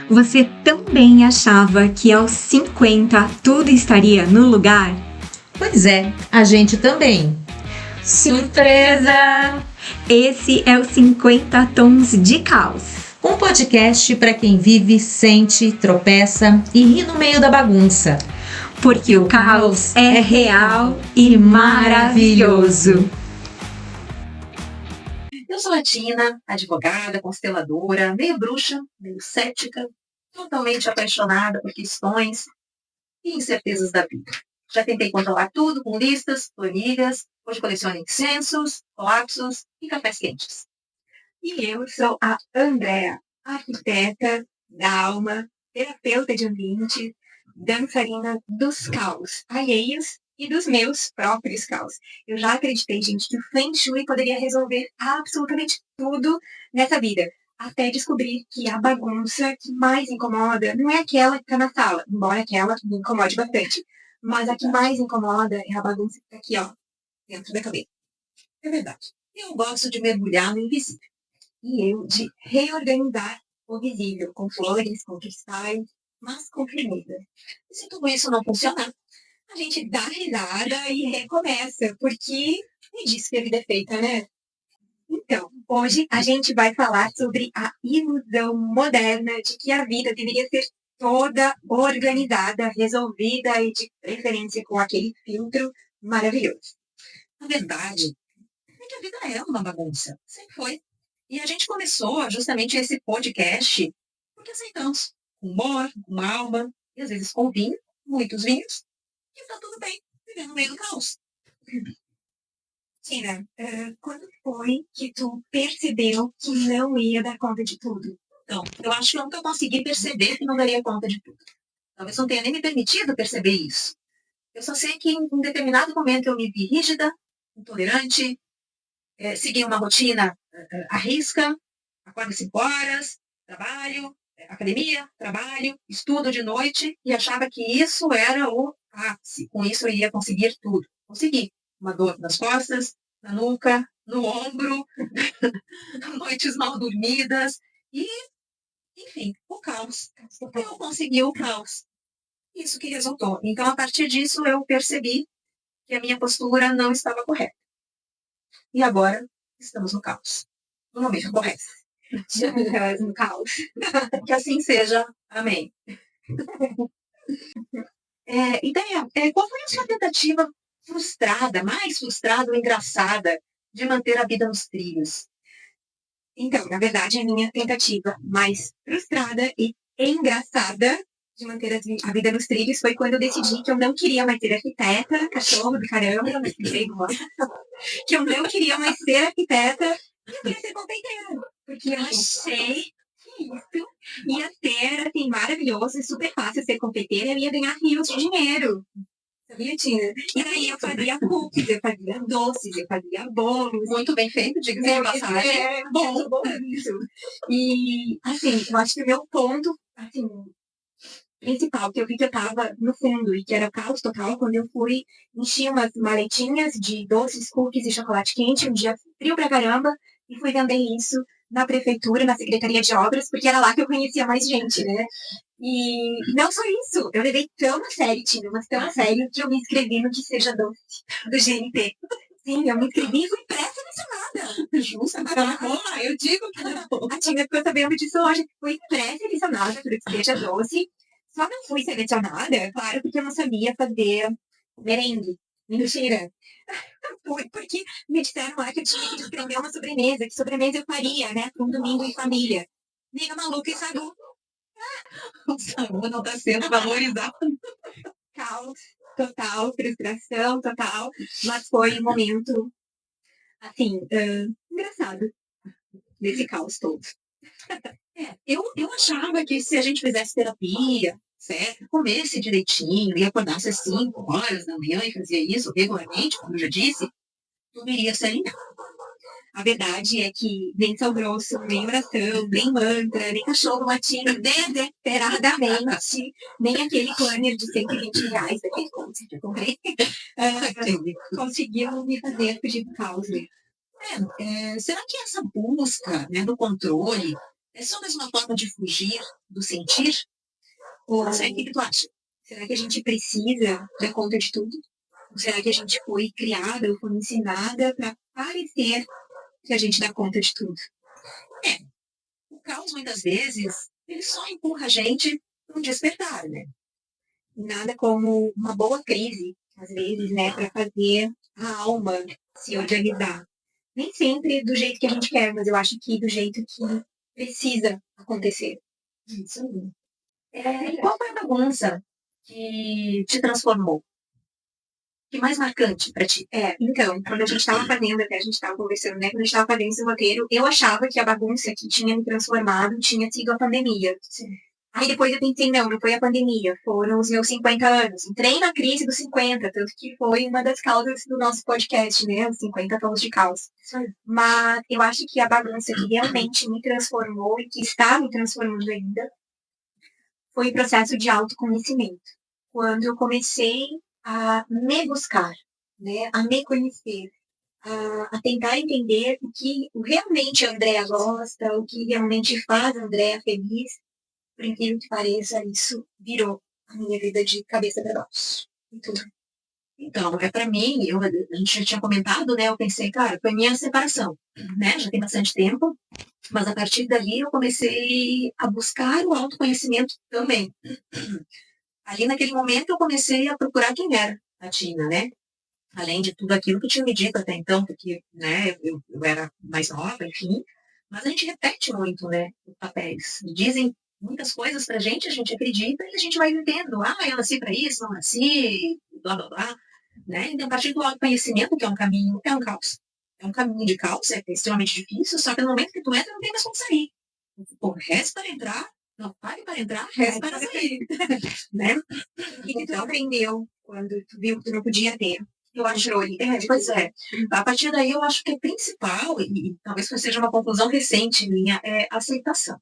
Você também achava que aos 50 tudo estaria no lugar? Pois é, a gente também. Surpresa! Esse é o 50 Tons de Caos. Um podcast para quem vive, sente, tropeça e ri no meio da bagunça. Porque o caos é real e maravilhoso. Eu sou a Tina, advogada, consteladora, meio bruxa, meio cética, totalmente apaixonada por questões e incertezas da vida. Já tentei controlar tudo com listas, planilhas, hoje coleciono incensos, colapsos e cafés quentes. E eu sou a Andrea, arquiteta da alma, terapeuta de ambiente, dançarina dos caos alheios e dos meus próprios caos. Eu já acreditei, gente, que o Feng Shui poderia resolver absolutamente tudo nessa vida. Até descobrir que a bagunça que mais incomoda não é aquela que está na sala, embora aquela me incomode bastante. Mas a que mais incomoda é a bagunça que está aqui, ó, dentro da cabeça. É verdade. Eu gosto de mergulhar no invisível. E eu de reorganizar o visível, com flores, com cristais, mas com firmeza. E se tudo isso não funcionar, A gente dá risada e recomeça, porque é disso que a vida é feita, né? Então, hoje a gente vai falar sobre a ilusão moderna de que a vida deveria ser toda organizada, resolvida e de preferência com aquele filtro maravilhoso. na verdade, é que a vida é uma bagunça. Sempre foi. E a gente começou justamente esse podcast porque aceitamos. Com humor, com alma, e às vezes com vinho, muitos vinhos, e tá tudo bem, vivendo no meio do caos. Tina, quando foi que tu percebeu que não ia dar conta de tudo? Então, eu acho que eu nunca consegui perceber que não daria conta de tudo. Talvez não tenha nem me permitido perceber isso. Eu só sei que em um determinado momento eu me vi rígida, intolerante, segui uma rotina à risca, acordo 5 horas, trabalho, academia, trabalho, estudo de noite e achava que isso era o ápice. Com isso eu iria conseguir tudo. Consegui. Uma dor nas costas, na nuca, no ombro, noites mal dormidas e, enfim, o caos. Eu consegui o caos. Isso que resultou. Então, a partir disso, eu percebi que a minha postura não estava correta. E agora estamos no caos. No momento correto. Estamos no caos. Que assim seja. Amém. Ideia, qual foi a sua tentativa frustrada, mais frustrada ou engraçada, de manter a vida nos trilhos? Então, na verdade, a minha tentativa mais frustrada e engraçada de manter a vida nos trilhos foi quando eu decidi que eu não queria mais ser arquiteta, cachorro do caramba, eu me expliquei agora, que eu não queria mais ser arquiteta e eu queria ser confeiteira, porque eu achei que isso ia ser, assim, maravilhoso e super fácil ser confeiteira e eu ia ganhar rios de dinheiro. Sabia, Tina? E daí eu fazia cookies, eu fazia doces, eu fazia bolos. Muito bem feito, diga-se de passagem. Bom isso. E, assim, eu acho que o meu ponto, assim, principal, que eu vi que eu tava no fundo e que era caos total, quando eu fui enchi umas maletinhas de doces, cookies e chocolate quente, um dia frio pra caramba, e fui vender isso na prefeitura, na Secretaria de Obras, porque era lá que eu conhecia mais gente, né? E não só isso, eu levei tão a sério, Tina, mas tão a sério, que eu me inscrevi no Que Seja Doce, do GNT. Sim, eu me inscrevi e fui pré-selecionada. Justa, boa, eu digo que não. A Tina ficou sabendo disso hoje. Fui pré-selecionada para o Que Seja Doce. Só não fui selecionada, claro, porque eu não sabia fazer merengue. Mentira. Fui porque me disseram lá que eu tinha que descrever uma sobremesa. Que sobremesa eu faria, né, para um domingo em família. Nega maluca e sagu. O saúde não está sendo valorizado. Caos total, frustração total. Mas foi um momento, assim, engraçado desse caos todo. Eu achava que se a gente fizesse terapia, certo? Comesse direitinho e acordasse às 5 horas da manhã e fazia isso regularmente, como eu já disse, tudo iria se alinhar. A verdade é que nem sal grosso, nem oração, nem mantra, nem cachorro latindo desesperadamente, nem aquele planner de R$ 120 daquele que eu comprei, conseguiu me fazer fugir do caos. Né? Será que essa busca, né, do controle É só mais uma forma de fugir do sentir? Ou Não sei, o que tu acha? será que a gente precisa dar conta de tudo? Ou será que a gente foi criada ou foi ensinada para parecer que a gente dá conta de tudo? O caos, muitas vezes, ele só empurra a gente para um despertar, né? Nada como uma boa crise, às vezes, né, para fazer a alma se organizar. Nem sempre do jeito que a gente quer, mas eu acho que do jeito que precisa acontecer. Isso aí. E qual foi a bagunça que te transformou? Que mais marcante para ti? Então, quando a gente estava fazendo, até a gente estava conversando, né, quando a gente estava fazendo esse roteiro, eu achava que a bagunça que tinha me transformado tinha sido a pandemia. Sim. Aí depois eu pensei, não foi a pandemia, foram os meus 50 anos. Entrei na crise dos 50, tanto que foi uma das causas do nosso podcast, né? Os 50 tons de caos. Sim. Mas eu acho que a bagunça que realmente me transformou e que está me transformando ainda foi o processo de autoconhecimento. Quando eu comecei a me buscar, né? A me conhecer, a tentar entender o que realmente a Andrea gosta, o que realmente faz a Andrea feliz. Por incrível que pareça, isso virou a minha vida de cabeça para baixo. E tudo. Então, para mim, a gente já tinha comentado, né? Eu pensei, cara, foi minha separação, né? Já tem bastante tempo, mas a partir dali eu comecei a buscar o autoconhecimento também. Ali naquele momento eu comecei a procurar quem era a Tina, né? Além de tudo aquilo que eu tinha me dito até então, porque, né, eu era mais nova, enfim, mas a gente repete muito, né, os papéis. Dizem muitas coisas pra gente, a gente acredita e a gente vai vivendo. Ah, eu nasci pra isso, não nasci, blá, blá, blá. Né? Então, a partir do autoconhecimento, que é um caminho, é um caos. É um caminho de caos, é extremamente difícil, só que no momento que tu entra, não tem mais como sair. Pô, resta para entrar, não pare para entrar, resta para sair. Né? O que tu aprendeu quando tu viu que tu não podia ter? Eu acho, pois é. A partir daí, eu acho que é principal, e talvez seja uma conclusão recente minha, é a aceitação.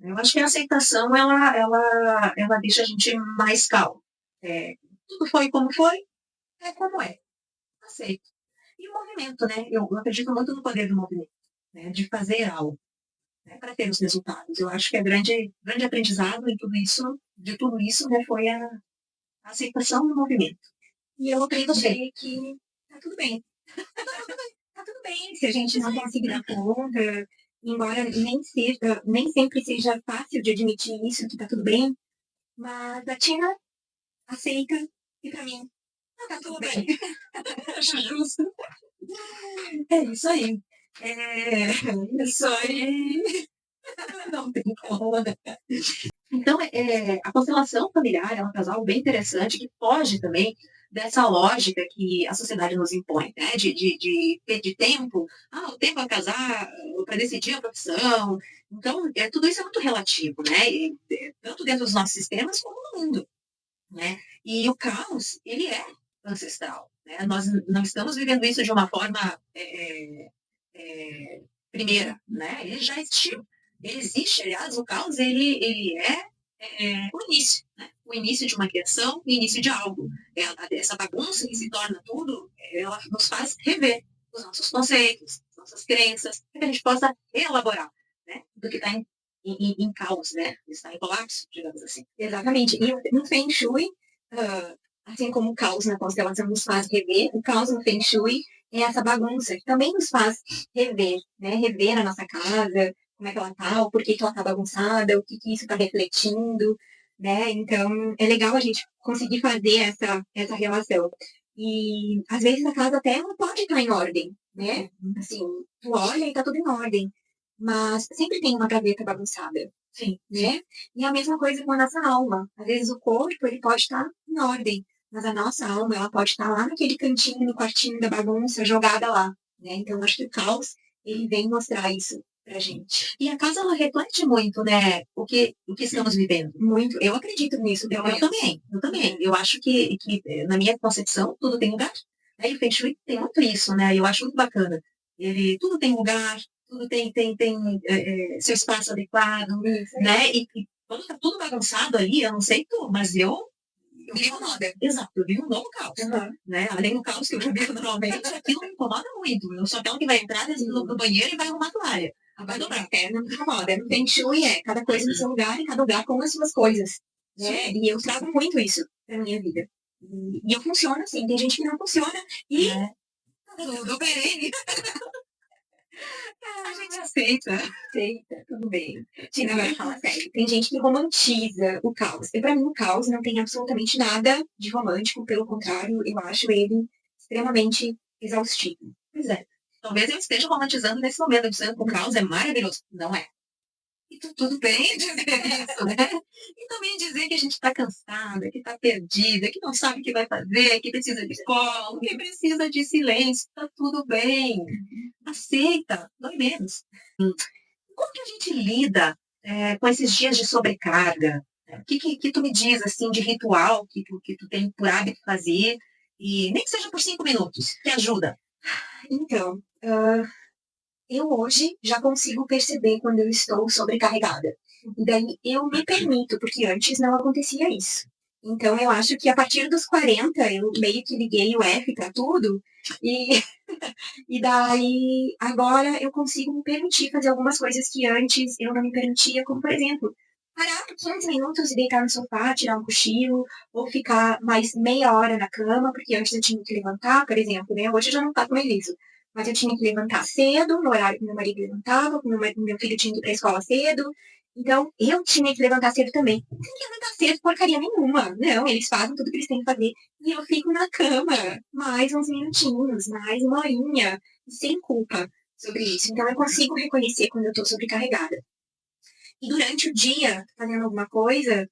Eu acho que a aceitação, ela deixa a gente mais calmo. Tudo foi como foi, é como é. Aceito. E o movimento, né? Eu acredito muito no poder do movimento, né? De fazer algo, né? Para ter os resultados. Eu acho que é grande aprendizado em tudo isso, de tudo isso, né? Foi a aceitação do movimento. E eu aprendi que tá tudo bem. Tá tudo bem se a gente não conseguir dar conta, embora nem sempre seja fácil de admitir isso, que tá tudo bem, mas a Tina aceita e pra mim tá tudo bem. Acho justo. É isso aí. Isso aí. Não tem como, né? Então, a constelação familiar é um casal bem interessante que foge também dessa lógica que a sociedade nos impõe, né? De tempo. O tempo a casar, para decidir a profissão. Então, tudo isso é muito relativo, né? Tanto dentro dos nossos sistemas como no mundo, né? E o caos, ele é ancestral, né? Nós não estamos vivendo isso de uma forma primeira, né? Ele já existiu. Ele existe, aliás, o caos, ele é o início, né? O início de uma criação, o início de algo. Essa bagunça que se torna tudo, ela nos faz rever os nossos conceitos, as nossas crenças, para que a gente possa elaborar, né? Do que está em caos, né? Está em colapso, digamos assim. Exatamente. E no Feng Shui, assim como o caos na constelação nos faz rever, o caos no Feng Shui é essa bagunça que também nos faz rever, né? Rever a nossa casa, como é que ela tá, o porquê que ela tá bagunçada, o que isso tá refletindo, né? Então, é legal a gente conseguir fazer essa relação. E, às vezes, a casa até não pode estar em ordem, né? Assim, tu olha e tá tudo em ordem. Mas sempre tem uma gaveta bagunçada. Sim. Né? E a mesma coisa com a nossa alma. Às vezes o corpo ele pode estar em ordem, mas a nossa alma ela pode estar lá naquele cantinho, no quartinho da bagunça, jogada lá. Né? Então acho que o caos ele vem mostrar isso pra gente. E a casa ela reflete muito, né? O que estamos vivendo. Muito. Eu acredito nisso. Eu também. Eu acho que, na minha concepção, tudo tem lugar. Aí o Feng Shui tem muito isso, né? Eu acho muito bacana. Tudo tem lugar, tudo tem seu espaço adequado, né? E quando tá tudo bagunçado ali, eu não sei tu, mas eu me incomoda. Exato, eu vivo um novo caos. Né? Além do caos que eu já vivo normalmente, aquilo me incomoda muito. Eu sou aquela que vai entrar no banheiro e vai arrumar a toalha. A vai A dobrar. externa me incomoda. No Feng Shui cada coisa no seu lugar e cada lugar com as suas coisas. Né? E eu trago muito isso pra minha vida. E eu funciono assim, tem gente que não funciona e Tudo bem. A gente aceita. aceita, tudo bem. Tina, agora fala sério. Tem gente que romantiza o caos. E pra mim o caos não tem absolutamente nada de romântico, pelo contrário, eu acho ele extremamente exaustivo. Pois é. Talvez eu esteja romantizando nesse momento, dizendo que o caos é maravilhoso. Não é. E tudo bem dizer isso, né? E também dizer que a gente está cansada, que está perdida, que não sabe o que vai fazer, que precisa de colo, que precisa de silêncio. Tá tudo bem. Aceita, dói menos. Como que a gente lida com esses dias de sobrecarga? O que tu me diz, assim, de ritual que tu tem por hábito fazer? E nem que seja por 5 minutos, que ajuda. Então, eu hoje já consigo perceber quando eu estou sobrecarregada. E daí eu me permito, porque antes não acontecia isso. Então eu acho que a partir dos 40 eu meio que liguei o F pra tudo e, e daí agora eu consigo me permitir fazer algumas coisas que antes eu não me permitia, como por exemplo, parar por 15 minutos e deitar no sofá, tirar um cochilo, ou ficar mais meia hora na cama, porque antes eu tinha que levantar, por exemplo, né? Hoje eu já não faço mais isso. Mas eu tinha que levantar cedo, no horário que meu marido levantava, meu filho tinha que ir pra escola cedo. Então, eu tinha que levantar cedo também. Não tem que levantar cedo porcaria nenhuma. Não, eles fazem tudo que eles têm que fazer. E eu fico na cama mais uns minutinhos, mais uma horinha, sem culpa sobre isso. Então, eu consigo reconhecer quando eu tô sobrecarregada. E durante o dia, fazendo alguma coisa,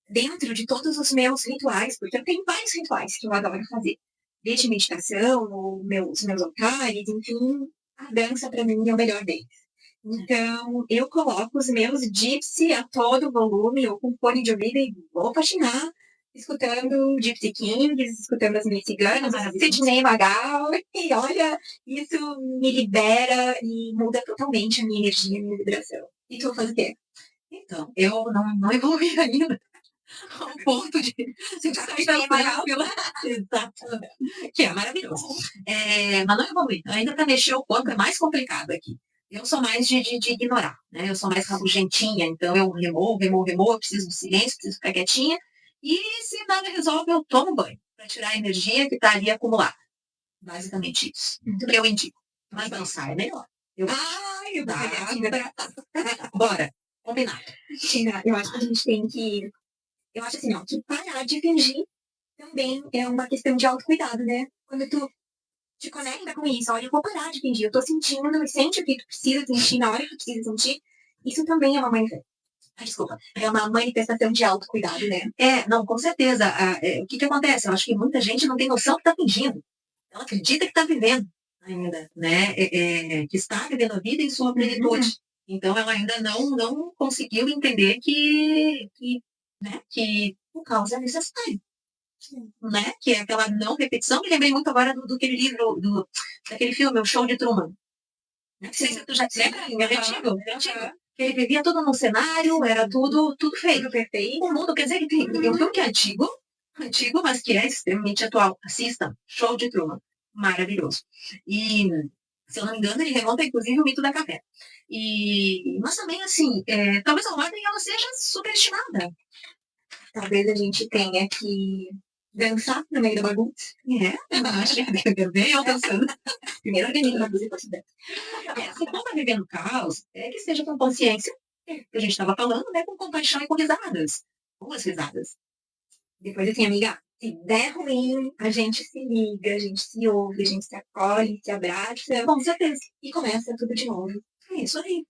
dentro de todos os meus rituais, porque eu tenho vários rituais que eu adoro fazer. Desde meditação, os meus altares, enfim, a dança para mim é o melhor deles. Então, eu coloco os meus gypsy a todo volume, ou com fone de ouvido, e vou patinar, escutando Gypsy Kings, escutando as minhas ciganas, Sidney Magal, e olha, isso me libera e muda totalmente a minha energia, a minha vibração. E tu faz o quê? Então, eu não evolui ainda ao ponto de Sidney Magal. Exato. Que é maravilhoso. Mas não evolui. Ainda para mexer o corpo é mais complicado aqui. Eu sou mais de ignorar, né? Eu sou mais rabugentinha, então eu removo, eu preciso de silêncio, preciso ficar quietinha. E se nada resolve, eu tomo banho para tirar a energia que está ali acumulada. Basicamente isso. Eu indico. Mas dançar é melhor. Eu Bora, combinado. Tina, eu acho que a gente tem que. Eu acho assim, ó, que parar de fingir também é uma questão de autocuidado, né? Quando tu te conecta com isso, olha, eu vou parar de fingir, eu tô sentindo, e sente o que tu precisa sentir na hora que tu precisa sentir. Isso também é uma desculpa, é uma manifestação de autocuidado, né? Não, com certeza. O que acontece? Eu acho que muita gente não tem noção que está fingindo. Ela acredita que está vivendo ainda, né? Que está vivendo a vida em sua plenitude. Então, ela ainda não conseguiu entender que o caos é necessário. Né? Que é aquela não repetição. Me lembrei muito agora do aquele livro, daquele filme, O Show de Truman. Não sei se tu já te lembra, é antigo. Que ele vivia tudo num cenário, era tudo feito. Perfeito. O mundo, quer dizer, que tem um filme que é antigo, mas que é extremamente atual. Assistam, Show de Truman. Maravilhoso. E, se eu não me engano, ele remonta, inclusive, o mito da café. Mas também, assim, talvez a ordem ela seja superestimada. Talvez a gente tenha que dançar no meio da bagunça. Acho que bem eu dançando. Primeiro organiza a bagunça e depois dança. Se for viver caos, que seja com consciência, que a gente estava falando, né? Com compaixão e com risadas. Boas risadas. Depois, assim, amiga, se der ruim, a gente se liga, a gente se ouve, a gente se acolhe, se abraça. Com certeza. E começa tudo de novo. É isso aí.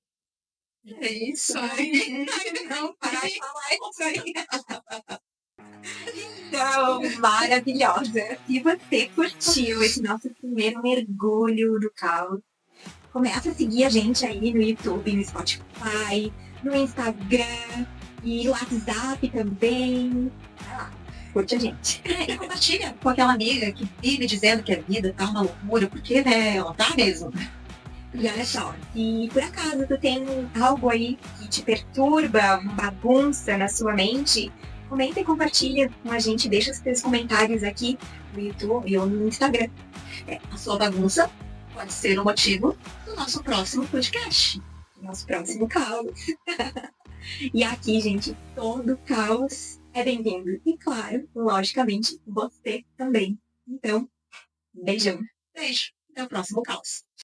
Não, parar de falar é isso aí. Então, maravilhosa. Se você curtiu esse nosso primeiro mergulho no caos, começa a seguir a gente aí no YouTube, no Spotify, no Instagram e no WhatsApp também. Vai lá, curte a gente. E compartilha com aquela amiga que vive dizendo que a vida tá uma loucura, porque, né, ela tá mesmo. E olha só, se por acaso tu tem algo aí que te perturba, uma bagunça na sua mente, comenta e compartilha com a gente, deixa os teus comentários aqui no YouTube ou no Instagram. A sua bagunça pode ser o motivo do nosso próximo podcast. Nosso próximo caos. E aqui, gente, todo caos é bem-vindo. E claro, logicamente, você também. Então, beijão. Beijo, até o próximo caos.